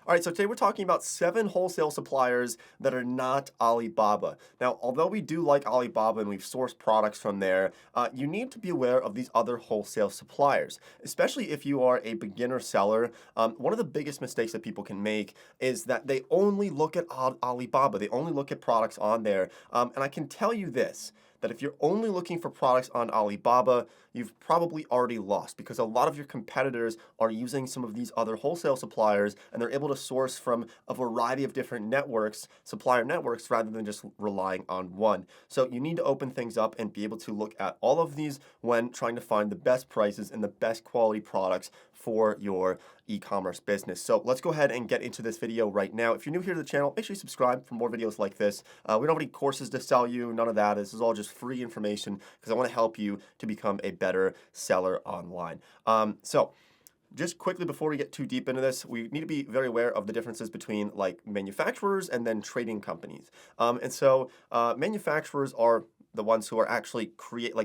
All right, so today we're talking about 7 wholesale suppliers that are not Alibaba. Now, although we do like Alibaba and we've sourced products from there, you need to be aware of these other wholesale suppliers, especially if you are a beginner seller. One of the biggest mistakes that people can make is that they only look at Alibaba. They only look at products on there. And I can tell you this, that if you're only looking for products on Alibaba, you've probably already lost because a lot of your competitors are using some of these other wholesale suppliers and they're able to source from a variety of different networks, supplier networks, rather than just relying on one. So you need to open things up and be able to look at all of these when trying to find the best prices and the best quality products for your e-commerce business. So let's go ahead and get into this video right now. If you're new here to the channel, make sure you subscribe for more videos like this. We don't have any courses to sell you, none of that. This is all just free information because I want to help you to become a better seller online. Just quickly before we get too deep into this, we need to be very aware of the differences between like manufacturers and then trading companies. Manufacturers are the ones who are actually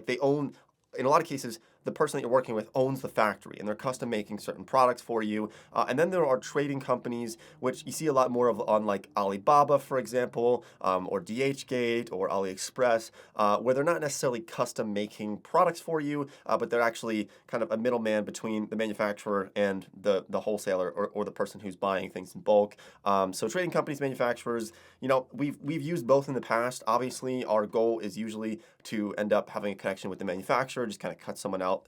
they own, in a lot of cases, the person that you're working with owns the factory and they're custom making certain products for you. And then there are trading companies, which you see a lot more of on like Alibaba, for example, or DHgate or AliExpress, where they're not necessarily custom making products for you, but they're actually kind of a middleman between the manufacturer and the wholesaler or the person who's buying things in bulk. So trading companies, manufacturers, we've used both in the past. Obviously, our goal is usually to end up having a connection with the manufacturer, just kind of cut someone out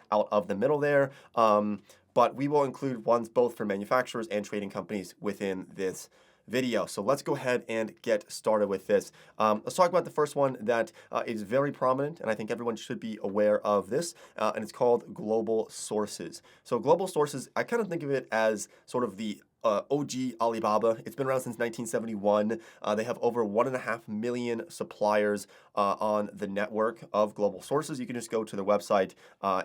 of the middle there. But we will include ones both for manufacturers and trading companies within this video. So let's go ahead and get started with this. Let's talk about the first one that is very prominent, and I think everyone should be aware of this, and it's called Global Sources. So Global Sources, I kind of think of it as sort of the OG Alibaba. It's been around since 1971. They have over 1.5 million suppliers on the network of Global Sources. You can just go to their website.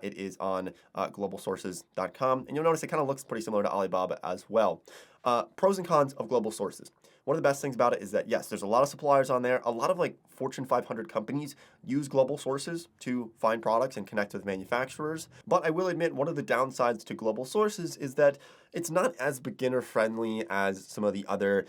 It is on globalsources.com, and you'll notice it kind of looks pretty similar to Alibaba as well. Pros and cons of Global Sources. One of the best things about it is that, yes, there's a lot of suppliers on there. A lot of like Fortune 500 companies use Global Sources to find products and connect with manufacturers. But I will admit, one of the downsides to Global Sources is that it's not as beginner friendly as some of the other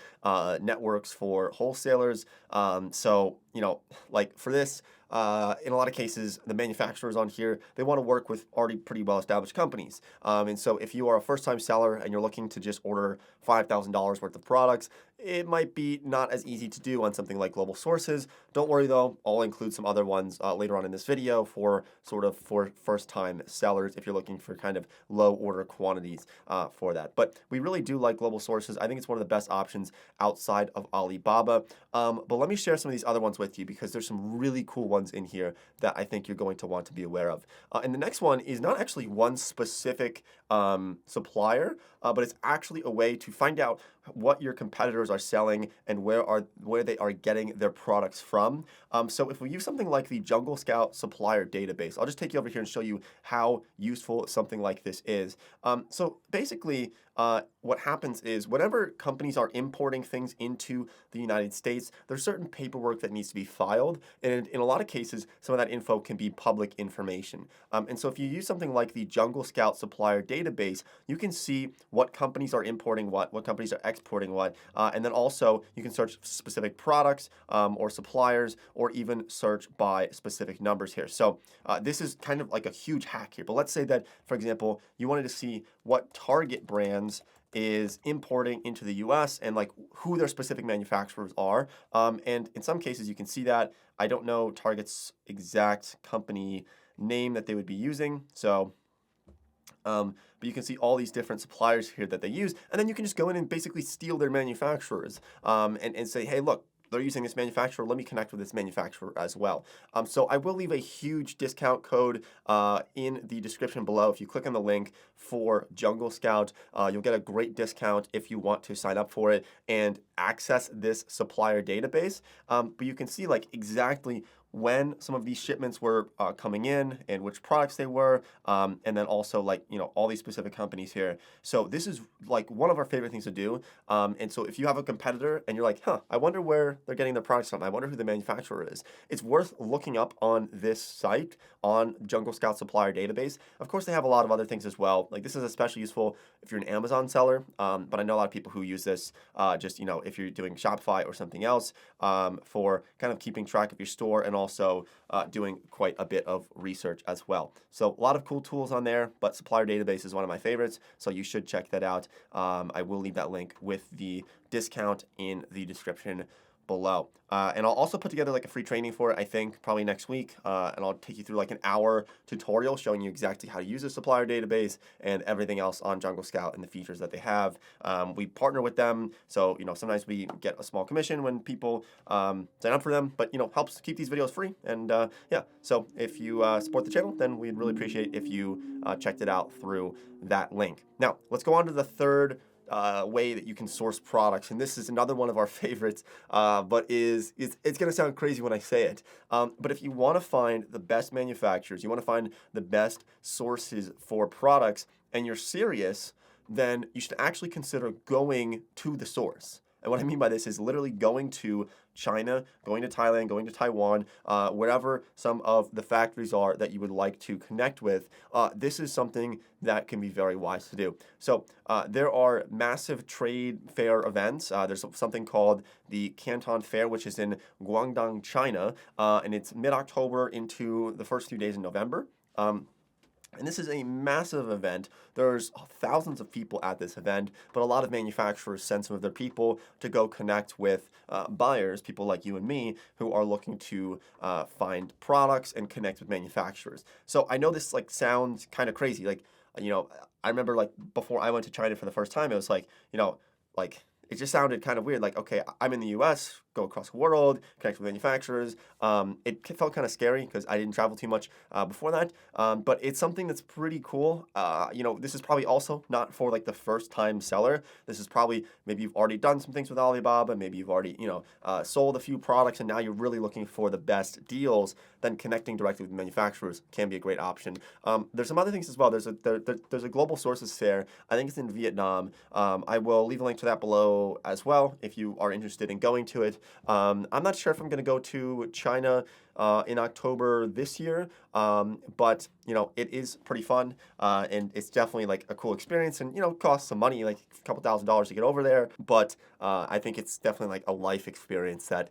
networks for wholesalers. Like for this, in a lot of cases, the manufacturers on here, they want to work with already pretty well-established companies. And so if you are a first-time seller and you're looking to just order $5,000 worth of products, it might be not as easy to do on something like Global Sources. Don't worry though, I'll include some other ones later on in this video for first-time sellers if you're looking for kind of low order quantities for that. But we really do like Global Sources. I think it's one of the best options outside of Alibaba. But let me share some of these other ones with you because there's some really cool ones in here that I think you're going to want to be aware of. And the next one is not actually one specific supplier, but it's actually a way to find out what your competitors are selling and where they are getting their products from. So if we use something like the Jungle Scout supplier database, I'll just take you over here and show you how useful something like this is. So basically, what happens is whenever companies are importing things into the United States, there's certain paperwork that needs to be filed, and in a lot of cases, some of that info can be public information. And so if you use something like the Jungle Scout supplier database, you can see what companies are importing what companies are exporting what, and then also you can search specific products or suppliers, or even search by specific numbers here. So this is kind of like a huge hack here. But let's say that, for example, you wanted to see what Target brands is importing into the US and like who their specific manufacturers are. And in some cases you can see that. I don't know Target's exact company name that they would be using. But you can see all these different suppliers here that they use, and then you can just go in and basically steal their manufacturers and say, hey, look, they're using this manufacturer, let me connect with this manufacturer as well. So I will leave a huge discount code in the description below. If you click on the link for Jungle Scout, you'll get a great discount if you want to sign up for it and access this supplier database. But you can see like exactly when some of these shipments were coming in and which products they were, and then also like, all these specific companies here. So this is like one of our favorite things to do. And so if you have a competitor and you're like, I wonder where they're getting their products from. I wonder who the manufacturer is. It's worth looking up on this site, on Jungle Scout supplier database. Of course, they have a lot of other things as well. Like this is especially useful if you're an Amazon seller, but I know a lot of people who use this just, if you're doing Shopify or something else, for kind of keeping track of your store and also doing quite a bit of research as well. So a lot of cool tools on there, but supplier database is one of my favorites, so you should check that out. I will leave that link with the discount in the description below. And I'll also put together like a free training for it, I think, probably next week. And I'll take you through like an hour tutorial showing you exactly how to use a supplier database and everything else on Jungle Scout and the features that they have. We partner with them, so sometimes we get a small commission when people sign up for them, but helps keep these videos free. And yeah, so if you support the channel, then we'd really appreciate if you checked it out through that link. Now, let's go on to the third way that you can source products, and this is another one of our favorites, but it's going to sound crazy when I say it, but if you want to find the best manufacturers, you want to find the best sources for products, and you're serious, then you should actually consider going to the source. And what I mean by this is literally going to China, going to Thailand, going to Taiwan, wherever some of the factories are that you would like to connect with. This is something that can be very wise to do. So there are massive trade fair events. There's something called the Canton Fair, which is in Guangdong, China, and it's mid-October into the first few days in November. And this is a massive event. There's thousands of people at this event, but a lot of manufacturers send some of their people to go connect with buyers, people like you and me, who are looking to find products and connect with manufacturers. So I know this sounds kind of crazy. I remember before I went to China for the first time, it was it just sounded kind of weird. Okay, I'm in the U.S., go across the world, connect with manufacturers. It felt kind of scary because I didn't travel too much before that. But it's something that's pretty cool. This is probably also not for the first time seller. This is probably maybe you've already done some things with Alibaba. Maybe you've already sold a few products, and now you're really looking for the best deals. Then connecting directly with manufacturers can be a great option. There's some other things as well. There's a global sources fair. I think it's in Vietnam. I will leave a link to that below as well if you are interested in going to it. I'm not sure if I'm going to go to China in October this year, but it is pretty fun, and it's definitely a cool experience, and costs some money, a couple $1,000s to get over there, but I think it's definitely a life experience that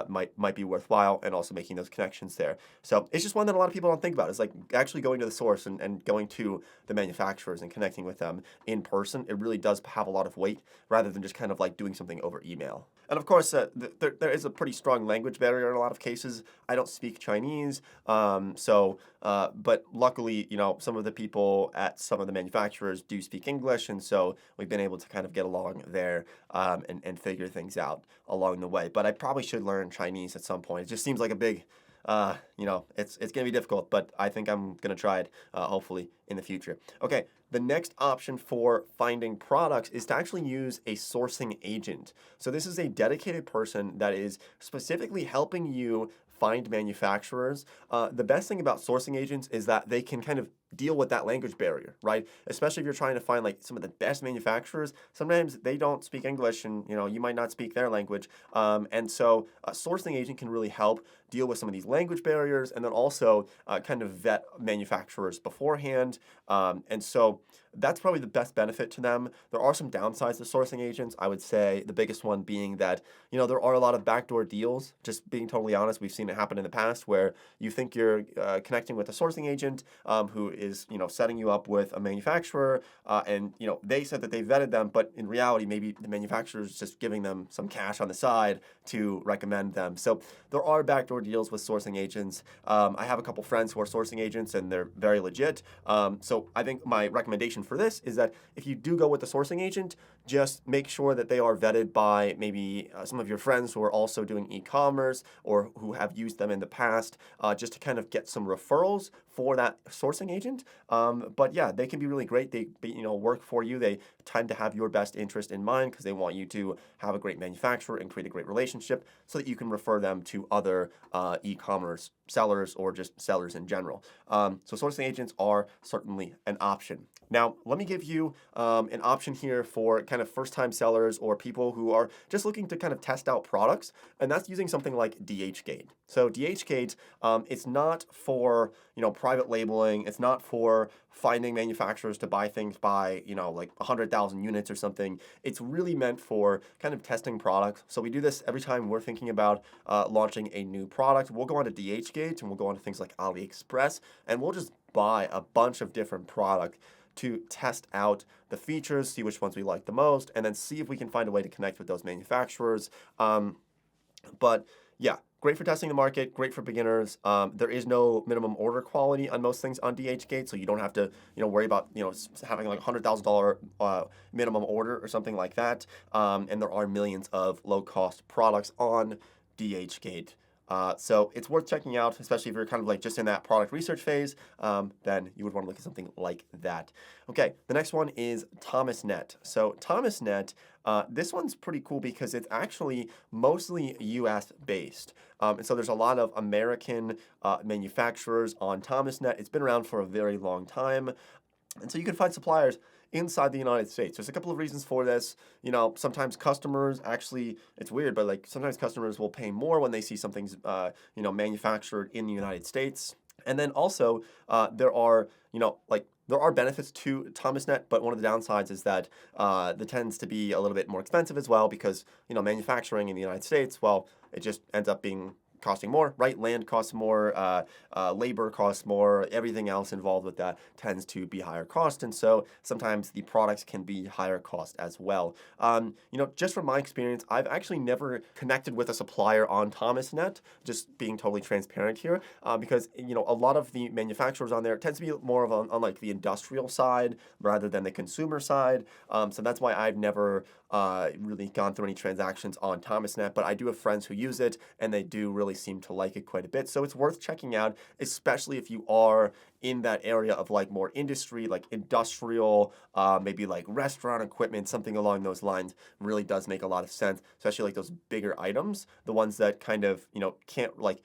might be worthwhile, and also making those connections there. So it's just one that a lot of people don't think about. It's actually going to the source and going to the manufacturers and connecting with them in person. It really does have a lot of weight rather than just kind of doing something over email. And of course, there is a pretty strong language barrier in a lot of cases. I don't speak Chinese, but luckily, some of the people at some of the manufacturers do speak English, and so we've been able to kind of get along there and figure things out along the way. But I probably should learn Chinese at some point. It just seems like a big, it's going to be difficult, but I think I'm going to try it, hopefully, in the future. Okay, the next option for finding products is to actually use a sourcing agent. So this is a dedicated person that is specifically helping you find manufacturers. The best thing about sourcing agents is that they can kind of deal with that language barrier, right? Especially if you're trying to find some of the best manufacturers. Sometimes they don't speak English, and you might not speak their language. And so a sourcing agent can really help deal with some of these language barriers, and then also kind of vet manufacturers beforehand. And so that's probably the best benefit to them. There are some downsides to sourcing agents. I would say the biggest one being that, there are a lot of backdoor deals. Just being totally honest, we've seen it happen in the past where you think you're connecting with a sourcing agent who is, setting you up with a manufacturer, and, they said that they vetted them, but in reality, maybe the manufacturer is just giving them some cash on the side to recommend them. So there are backdoor deals with sourcing agents. I have a couple friends who are sourcing agents, and they're very legit. So I think my recommendation for this is that if you do go with the sourcing agent, just make sure that they are vetted by maybe some of your friends who are also doing e-commerce or who have used them in the past, just to kind of get some referrals for that sourcing agent. But yeah, they can be really great. They work for you. They tend to have your best interest in mind because they want you to have a great manufacturer and create a great relationship so that you can refer them to other e-commerce sellers or just sellers in general. So sourcing agents are certainly an option. Now, let me give you an option here for kind of first-time sellers or people who are just looking to kind of test out products, and that's using something like DHgate. So DHgate, it's not for private labeling. It's not for finding manufacturers to buy things by like 100,000 units or something. It's really meant for kind of testing products. So we do this every time we're thinking about launching a new product. We'll go onto DHgate and we'll go onto things like AliExpress, and we'll just buy a bunch of different products to test out the features, see which ones we like the most, and then see if we can find a way to connect with those manufacturers. But yeah, great for testing the market, great for beginners. There is no minimum order quality on most things on DHgate, so you don't have to worry about having like $100,000 minimum order or something like that. And there are millions of low-cost products on DHgate. So it's worth checking out, especially if you're kind of like just in that product research phase, then you would want to look at something like that. Okay, the next one is Thomasnet. So Thomasnet, this one's pretty cool because it's actually mostly US based. And so there's a lot of American manufacturers on Thomasnet. It's been around for a very long time. And so you can find suppliers inside the United States. There's a couple of reasons for this. Sometimes customers actually, it's weird, but like sometimes customers will pay more when they see something's, manufactured in the United States. And then also there are benefits to Thomasnet, but one of the downsides is that that tends to be a little bit more expensive as well because, manufacturing in the United States, well, it just ends up being costing more, right? Land costs more, labor costs more, everything else involved with that tends to be higher cost. And so sometimes the products can be higher cost as well. Just from my experience, I've actually never connected with a supplier on Thomasnet, just being totally transparent here, because, a lot of the manufacturers on there tends to be more of on like the industrial side rather than the consumer side. So that's why I've never really gone through any transactions on Thomasnet, but I do have friends who use it and they do really seem to like it quite a bit. So it's worth checking out, especially if you are in that area of like more industry, like industrial, maybe like restaurant equipment, something along those lines really does make a lot of sense, especially like those bigger items, the ones that kind of, can't like,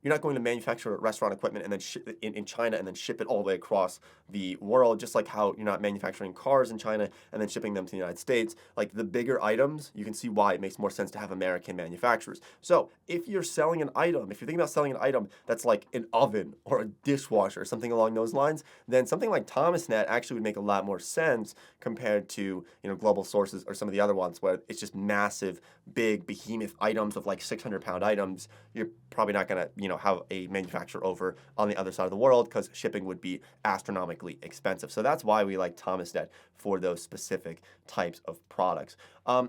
you're not going to manufacture restaurant equipment and then ship it in China and then ship it all the way across the world, just like how you're not manufacturing cars in China and then shipping them to the United States. Like the bigger items, you can see why it makes more sense to have American manufacturers. So if you're selling an item, if you're thinking about selling an item that's like an oven or a dishwasher or something along those lines, then something like Thomasnet actually would make a lot more sense compared to, Global Sources or some of the other ones where it's just massive, big behemoth items of like 600-pound items. You're probably not going to, have a manufacturer over on the other side of the world because shipping would be astronomically expensive. So that's why we like Thomasnet for those specific types of products.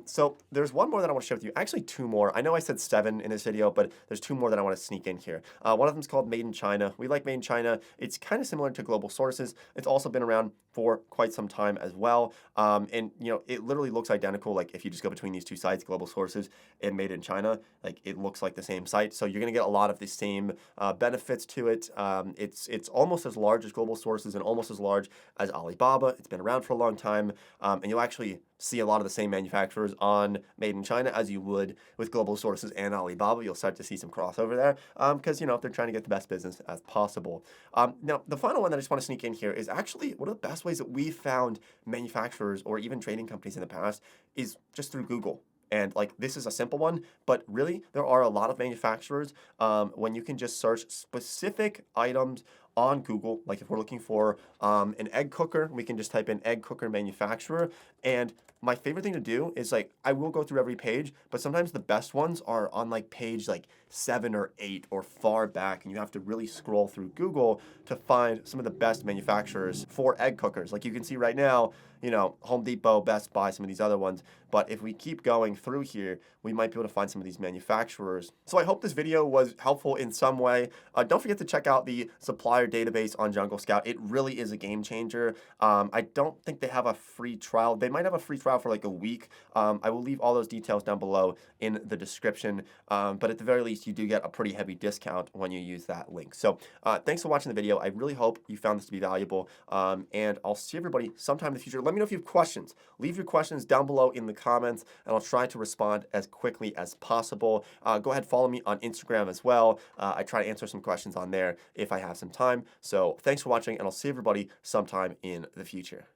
So there's one more that I want to share with you. Actually, two more. I know I said 7 in this video, but there's 2 more that I want to sneak in here. One of them is called Made in China. We like Made in China. It's kind of similar to Global Sources. It's also been around for quite some time as well. And it literally looks identical. Like if you just go between these two sites, Global Sources and Made in China, like it looks like the same site. So you're going to get a lot of the same benefits to it. It's almost as large as Global Sources and almost as large as Alibaba. It's been around for a long time. And you'll actually see a lot of the same manufacturers on Made in China as you would with Global Sources and Alibaba. You'll start to see some crossover there because, they're trying to get the best business as possible. Now, the final one that I just want to sneak in here is actually one of the best ways that we found manufacturers or even trading companies in the past is just through Google. And like this is a simple one, but really there are a lot of manufacturers when you can just search specific items on Google. Like if we're looking for an egg cooker, we can just type in egg cooker manufacturer. And my favorite thing to do is like I will go through every page, but sometimes the best ones are on like page like 7 or 8 or far back, and you have to really scroll through Google to find some of the best manufacturers for egg cookers. Like you can see right now, Home Depot, Best Buy, some of these other ones. But if we keep going through here, we might be able to find some of these manufacturers. So I hope this video was helpful in some way. Don't forget to check out the supplier database on Jungle Scout. It really is a game changer. I don't think they have a free trial. They might have a free trial for like a week. I will leave all those details down below in the description. But at the very least, you do get a pretty heavy discount when you use that link. So thanks for watching the video. I really hope you found this to be valuable. And I'll see everybody sometime in the future. Let me know if you have questions. Leave your questions down below in the comments, and I'll try to respond as quickly as possible. Go ahead, follow me on Instagram as well. I try to answer some questions on there if I have some time. So thanks for watching, and I'll see everybody sometime in the future.